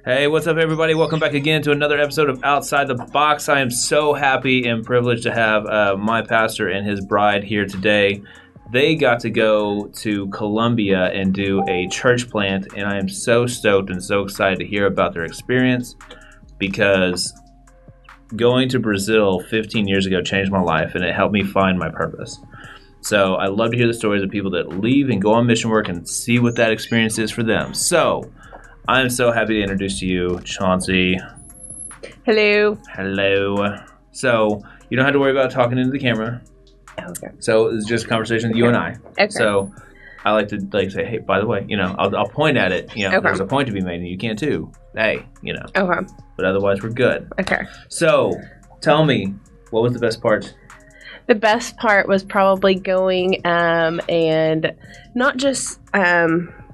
Hey, what's up, everybody? Welcome back again to another episode of Outside the Box. I am so happy and privileged to have my pastor and his bride here today. They got to go to Colombia and do a church plant, and I am so stoked and so excited to hear about their experience because going to Brazil 15 years ago changed my life, and it helped me find my purpose. So I love to hear the stories of people that leave and go on mission work and see what that experience is for them. So I'm so happy to introduce to you Chotsie. Hello. Hello. So you don't have to worry about talking into the camera. Okay. So it's just a conversation with you and I. Okay. So I like to say, hey, by the way, I'll point at it. If there's a point to be made, and you can too. Hey, Okay. But otherwise, we're good. Okay. So tell me, what was the best part? The best part was probably going and not just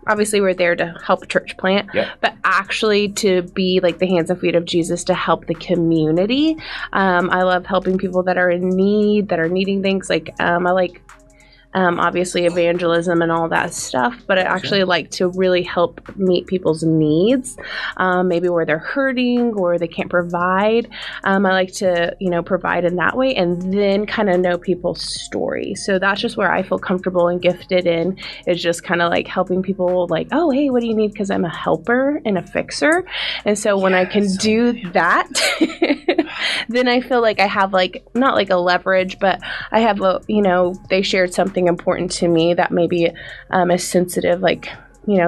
obviously we're there to help a church plant, but actually to be like the hands and feet of Jesus to help the community. I love helping people that are in need, that are needing things. I like obviously evangelism and all that stuff, but I actually like to really help meet people's needs, maybe where they're hurting or they can't provide. I like to, provide in that way and then kind of know people's story. So that's just where I feel comfortable and gifted in, is just kind of like helping people like, oh, hey, what do you need? Because I'm a helper and a fixer. And so when I can do that, then I feel like I have not like a leverage, but I have they shared something important to me that maybe is sensitive.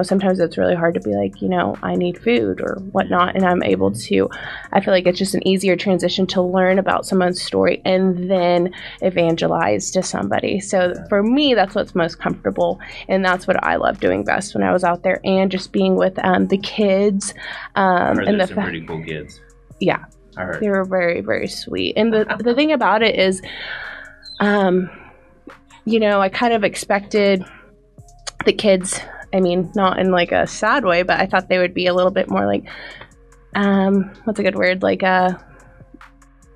Sometimes it's really hard to be like, I need food or whatnot. And I'm able to, I feel like it's just an easier transition to learn about someone's story and then evangelize to somebody. So for me, that's what's most comfortable. And that's what I love doing best when I was out there, and just being with the kids. I heard there's some pretty cool kids. Yeah. They were very, very sweet. And the thing about it is, I kind of expected the kids, not in like a sad way, but I thought they would be a little bit more like, what's a good word?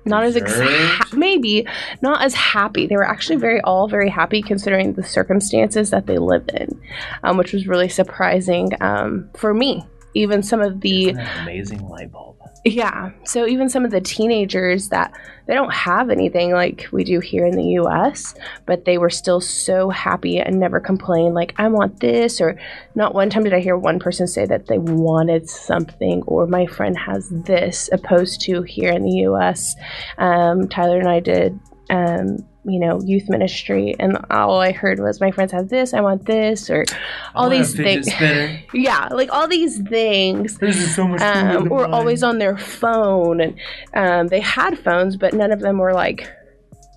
Not as maybe not as happy. They were actually all very happy considering the circumstances that they live in, which was really surprising for me. Even some of the amazing light bulb. Yeah. So even some of the teenagers that they don't have anything like we do here in the U.S., but they were still so happy and never complained like, I want this, or not one time did I hear one person say that they wanted something or my friend has this, opposed to here in the U.S. Tyler and I did, youth ministry, and all I heard was my friends have this, I want this, or all these things. Yeah, like all these things. This is so much or always on their phone, and they had phones, but none of them were like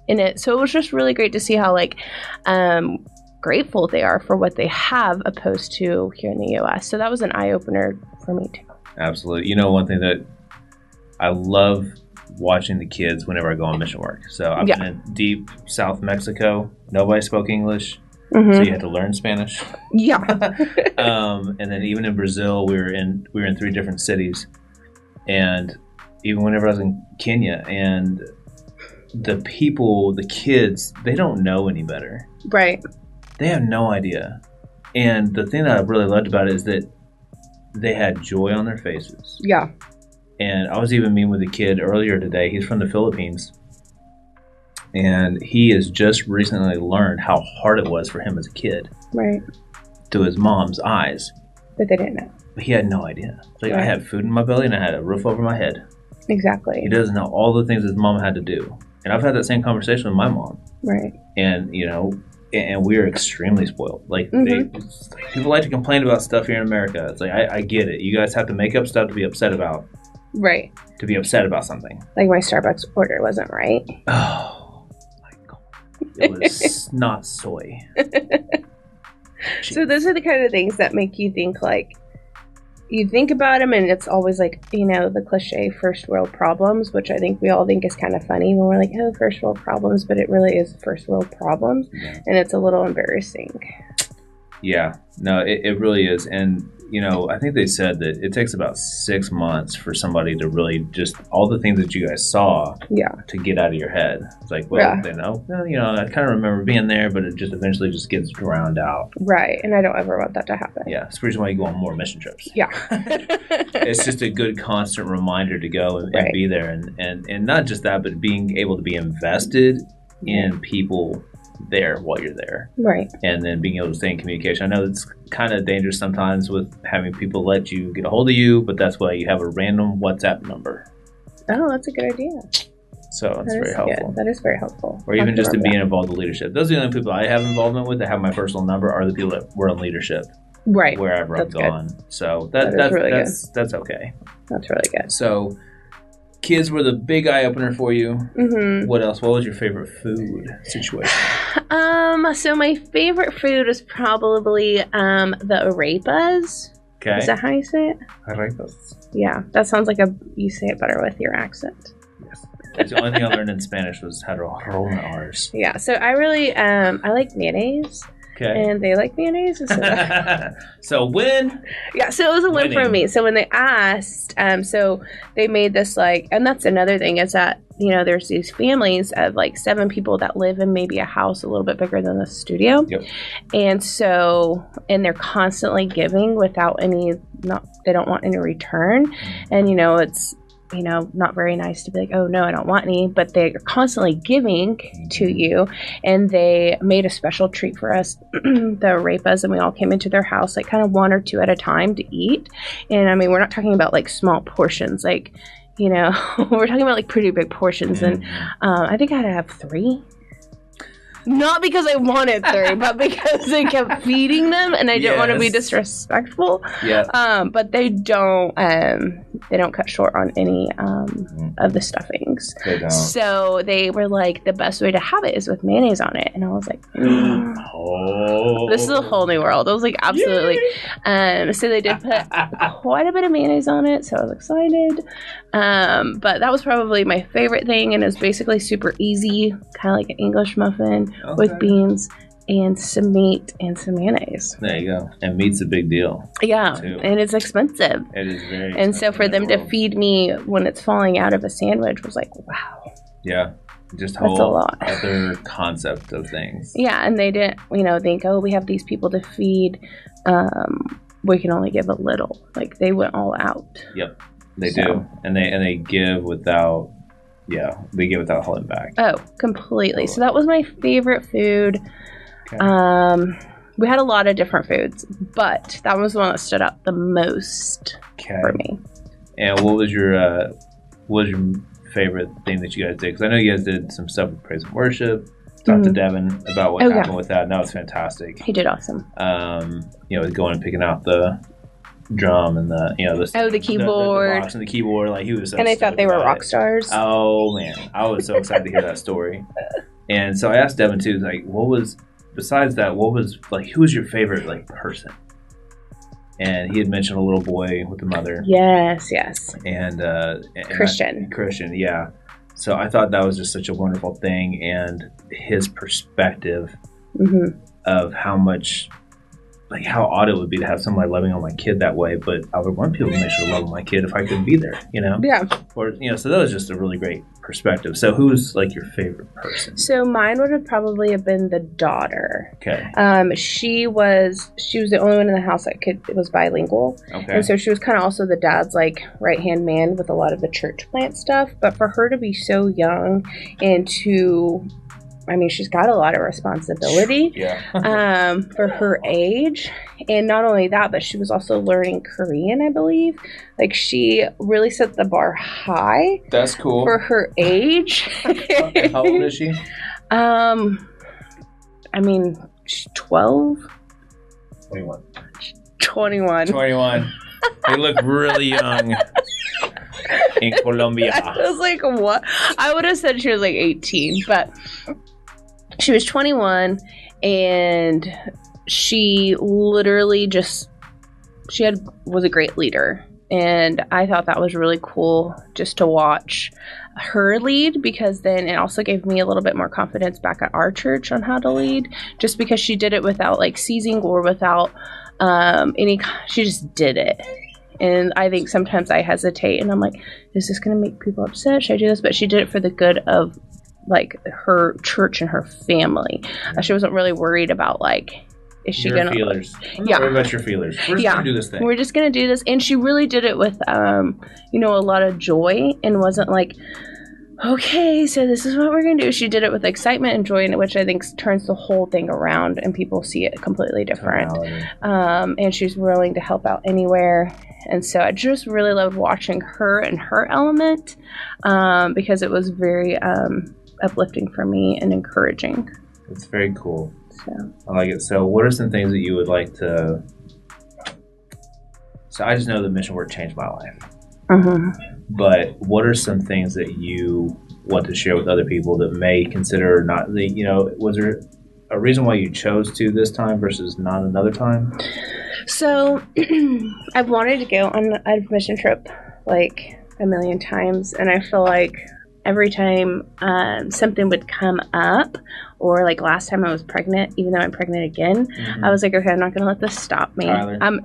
in it. So it was just really great to see how grateful they are for what they have, opposed to here in the U.S. So that was an eye opener for me too. Absolutely. One thing that I love watching the kids whenever I go on mission work. So I've been in deep South Mexico. Nobody spoke English, so you had to learn Spanish. Yeah. And then even in Brazil, we were in 3 different cities, and even whenever I was in Kenya, and the people, the kids, they don't know any better. Right. They have no idea. And the thing that I really loved about it is that they had joy on their faces. Yeah. And I was even meeting with a kid earlier today. He's from the Philippines. And he has just recently learned how hard it was for him as a kid. Right. Through his mom's eyes. But they didn't know. But he had no idea. Like, right. I had food in my belly and I had a roof over my head. Exactly. He doesn't know all the things his mom had to do. And I've had that same conversation with my mom. Right. And, and we're extremely spoiled. Like, people like to complain about stuff here in America. It's like, I get it. You guys have to make up stuff to be upset about. Right. To be upset about something. Like my Starbucks order wasn't right. Oh, my God. It was not soy. So those are the kind of things that make you think, you think about them, and it's always the cliche first world problems, which I think we all think is kind of funny when we're like, oh, first world problems, but it really is first world problems, and it's a little embarrassing. Yeah, no, it really is. And, I think they said that it takes about 6 months for somebody to really just, all the things that you guys saw to get out of your head. It's like, well, they know, I kind of remember being there, but it just eventually just gets drowned out. Right, and I don't ever want that to happen. Yeah, it's the reason why you go on more mission trips. Yeah. It's just a good constant reminder to go and be there. And not just that, but being able to be invested in people there while you're there, right? And then being able to stay in communication. I know it's kind of dangerous sometimes with having people let you get a hold of you, but that's why you have a random WhatsApp number. Oh, that's a good idea. So it's very helpful. That is very helpful. Or even just in being involved in leadership. Those are the only people I have involvement with that have my personal number are the people that were in leadership, right? Wherever that's I'm gone. Good. So that's okay. That's really good. So kids were the big eye opener for you. Mm-hmm. What else? What was your favorite food situation? So my favorite food is probably the arepas. Okay. Is that how you say it? Arepas. Yeah, that sounds like you say it better with your accent. Yes. That's the only thing I learned in Spanish was how to roll my R's. Yeah, so I really I like mayonnaise. Okay. And they like mayonnaise. So win. Yeah, so it was a win for me. So when they asked, so they made this and that's another thing is that, there's these families of 7 people that live in maybe a house a little bit bigger than the studio. Yep. And they're constantly giving without they don't want any return. And, it's, not very nice to be like, oh no, I don't want any, but they're constantly giving to you. And they made a special treat for us, the arepas, and we all came into their house, kind of 1 or 2 at a time to eat. And I mean, we're not talking about small portions, we're talking about pretty big portions. And I think I had to have 3. Not because I wanted 3, but because they kept feeding them, and I didn't want to be disrespectful. Yeah. But they don't cut short on any of the stuffings. They don't. So they were the best way to have it is with mayonnaise on it, and I was like, this is a whole new world. I was like, absolutely. So they did put quite a bit of mayonnaise on it, so I was excited. But that was probably my favorite thing, and it was basically super easy, kind of like an English muffin. Okay. With beans and some meat and some mayonnaise. There you go. And meat's a big deal. Yeah, too. And it's expensive. It is very expensive. And so for them to feed me when it's falling out of a sandwich was wow. Yeah. Just that's whole a lot. Other concept of things. Yeah, and they didn't, think, oh, we have these people to feed. We can only give a little. They went all out. Yep, they do. And they give without... Yeah, they give without holding back. Oh, completely. So that was my favorite food. Okay. We had a lot of different foods, but that was the one that stood out the most for me. And what was your favorite thing that you guys did? Because I know you guys did some stuff with praise and worship. Talked to Devin about what happened with that, and that was fantastic. He did awesome. Going and picking out the drum and the keyboard, the box and the keyboard, he was so and they thought they were rock stars. Oh man, I was so excited to hear that story. And so I asked Devin too, what was who was your favorite person? And he had mentioned a little boy with the mother. Yes. And Christian, yeah. So I thought that was just such a wonderful thing, and his perspective of how much how odd it would be to have somebody loving on my kid that way, but I would want people to make sure to love on my kid if I could be there, Yeah. Or, so that was just a really great perspective. So who's your favorite person? So mine would have probably have been the daughter. Okay. She was the only one in the house that was bilingual. Okay. And so she was kind of also the dad's right-hand man with a lot of the church plant stuff. But for her to be so young and she's got a lot of responsibility for her age. And not only that, but she was also learning Korean, I believe. She really set the bar high. That's cool. For her age. How old is she? She's 12. 21. They look really young. In Colombia. I was like, what? I would have said she was 18, but she was 21, and she literally was a great leader. And I thought that was really cool just to watch her lead, because then it also gave me a little bit more confidence back at our church on how to lead, just because she did it without like seizing or without she just did it. And I think sometimes I hesitate and I'm like, is this going to make people upset? Should I do this? But she did it for the good of like her church and her family. She wasn't really worried about like, is she your gonna feelers? I'm not worried about your feelers. We're just gonna do this thing. We're just gonna do this, and she really did it with a lot of joy, and wasn't like, okay, so this is what we're gonna do. She did it with excitement and joy, which I think turns the whole thing around, and people see it completely different. And she's willing to help out anywhere, and so I just really loved watching her and her element, because it was very uplifting for me and encouraging. It's very cool. So. I like it. So what are some things that you would like to... So I just know that mission work changed my life. But what are some things that you want to share with other people that may consider not... was there a reason why you chose to this time versus not another time? So I've wanted to go on a mission trip like a million times, and I feel like every time something would come up, or like last time I was pregnant, even though I'm pregnant again, I was like, okay, I'm not going to let this stop me. I'm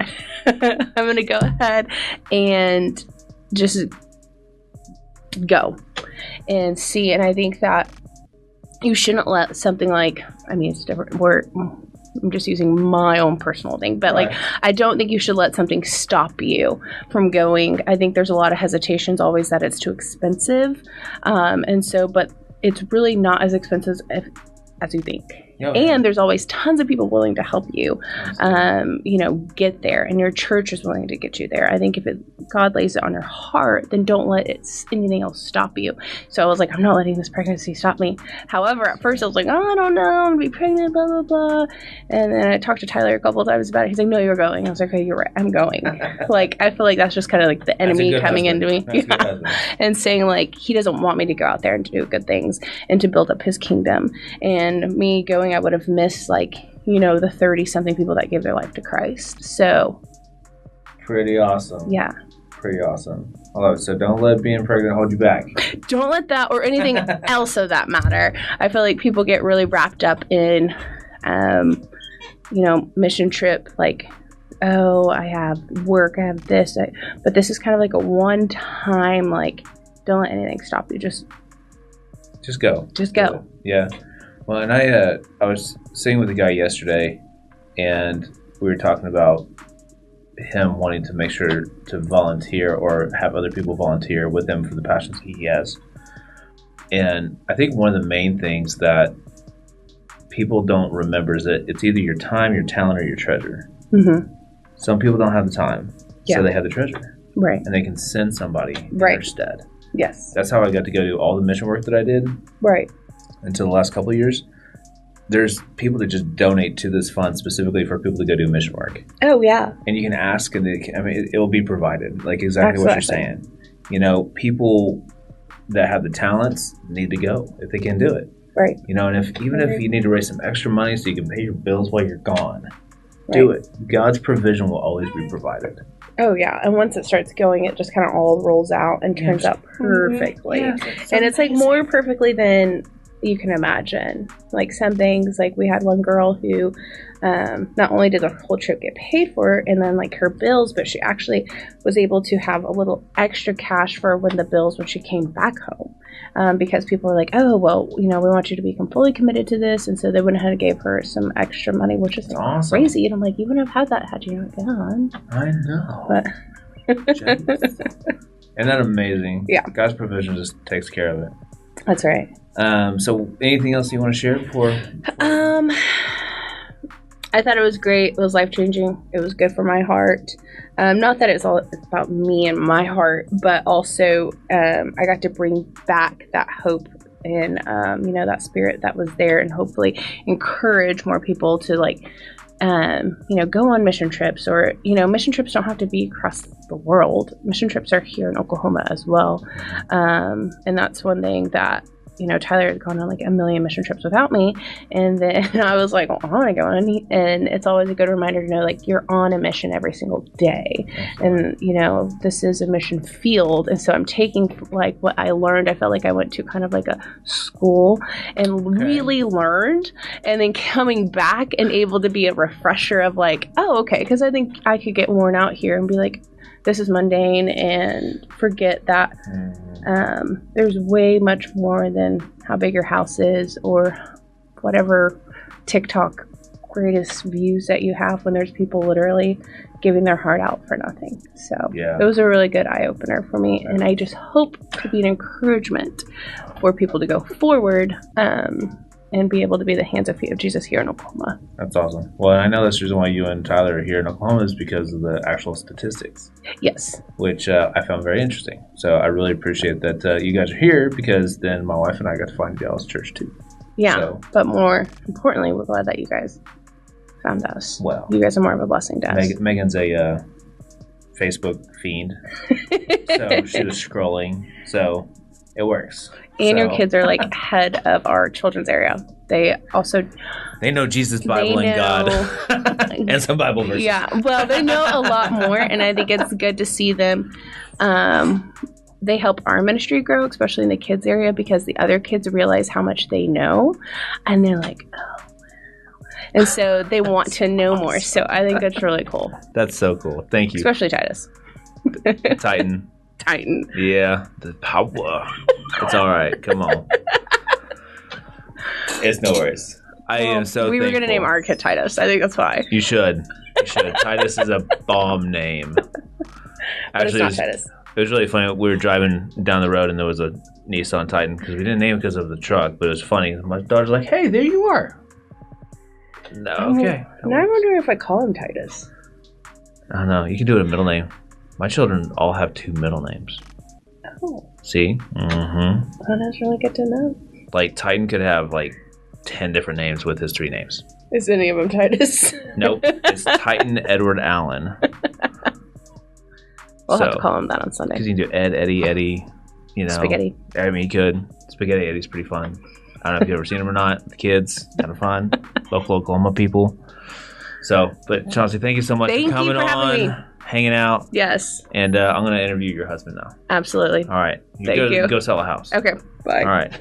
going to go ahead and just go and see. And I think that you shouldn't let something like, it's different. I'm just using my own personal thing, but like, I don't think you should let something stop you from going. I think there's a lot of hesitations always that it's too expensive. But it's really not as expensive as you think. And there's always tons of people willing to help you, get there, and your church is willing to get you there. I think if God lays it on your heart, then don't let anything else stop you. So I was like, I'm not letting this pregnancy stop me. However, at first I was like, oh, I don't know, I'm gonna be pregnant, blah, blah, blah. And then I talked to Tyler a couple of times about it. He's like, no, you're going. I was like, okay, you're right, I'm going. Like, I feel like that's just kind of like the enemy coming into me. And saying like, he doesn't want me to go out there and to do good things and to build up his kingdom. And me going, I would have missed the 30-something people that gave their life to Christ. So pretty awesome. Yeah. Pretty awesome. I love it. So don't let being pregnant hold you back. Don't let that, or anything else of that matter. I feel like people get really wrapped up in, mission trip, like, oh, I have work, I have this. But this is kind of like a one-time, like, don't let anything stop you. Just go. Just go. Yeah. Well, and I was sitting with a guy yesterday, and we were talking about him wanting to make sure to volunteer or have other people volunteer with him for the passions he has. And I think one of the main things that people don't remember is that it's either your time, your talent, or your treasure. Some people don't have the time, so they have the treasure. Right. And they can send somebody in their stead. Yes. That's how I got to go do all the mission work that I did. Right. Until the last couple of years. There's people that just donate to this fund specifically for people to go do mission work. Oh, yeah. And you can ask, and it will be provided, like exactly what you're saying. People that have the talents need to go if they can do it. Right. And if you need to raise some extra money so you can pay your bills while you're gone, do it. God's provision will always be provided. Oh, yeah. And once it starts going, it just kind of all rolls out and turns out perfectly. Yeah, and it's like more perfectly than you can imagine. Like some things, like we had one girl who not only did the whole trip get paid for and then like her bills, but she actually was able to have a little extra cash for when she came back home, because people were like, oh, well, we want you to be fully committed to this, and so they went ahead and gave her some extra money, which is awesome. Crazy. And I'm like, you wouldn't have had that had you not gone. I know. But isn't that amazing? Yeah. God's provision just takes care of it. That's right. So anything else you want to share before? I thought it was great. It was life-changing. It was good for my heart. Not that it's all about me and my heart, but also I got to bring back that hope and, that spirit that was there, and hopefully encourage more people to go on mission trips, or, mission trips don't have to be across the world. Mission trips are here in Oklahoma as well. And that's one thing that Tyler had gone on like a million mission trips without me. And then I was like, well, I want to go on. And it's always a good reminder to know, like, you're on a mission every single day. And, this is a mission field. And so I'm taking like what I learned. I felt like I went to kind of like a school and really learned, and then coming back and able to be a refresher of like, oh, okay. Because I think I could get worn out here and be like, this is mundane, and forget that there's way much more than how big your house is or whatever TikTok greatest views that you have, when there's people literally giving their heart out for nothing. So it was a really good eye-opener for me, and I just hope to be an encouragement for people to go forward and be able to be the hands and feet of Jesus here in Oklahoma. That's awesome. Well, I know that's the reason why you and Tyler are here in Oklahoma is because of the actual statistics. Yes. Which I found very interesting. So I really appreciate that you guys are here, because then my wife and I got to find Dallas Church too. Yeah, but more importantly, we're glad that you guys found us. Well, you guys are more of a blessing to us. Megan's a Facebook fiend, so she was scrolling. So it works. And your kids are like head of our children's area. They know Jesus, Bible, and God, and some Bible verses. Yeah, well, they know a lot more, and I think it's good to see them. They help our ministry grow, especially in the kids area, because the other kids realize how much they know, and they're like, oh, wow. And so they want to know more. So I think that's really cool. That's so cool. Thank you. Especially Titus. Titan. Yeah, the power. It's all right. Come on. It's no worries. I am so we were going to name our kid Titus. I think that's why. You should. Titus is a bomb name. Actually, it's not Titus. It was really funny. We were driving down the road, and there was a Nissan Titan, because we didn't name it because of the truck, but it was funny. My daughter's like, hey, there you are. No, okay. Now I'm wondering if I call him Titus. I don't know. You can do it a middle name. My children all have 2 middle names. Oh. See? Mm-hmm. Oh, that's really good to know. Like, Titan could have, 10 different names with his 3 names. Is any of them Titus? Nope. It's Titan Edward Allen. We'll have to call him that on Sunday. Because you can do Ed, Eddie, Spaghetti. I mean, you could. Spaghetti Eddie's pretty fun. I don't know if you've ever seen him or not. The kids, kind of fun. Local Oklahoma people. So, but Chotsie, thank you so much for coming on. Hanging out. Yes. And I'm going to interview your husband now. Absolutely. All right. Thank you. Go sell a house. Okay. Bye. All right.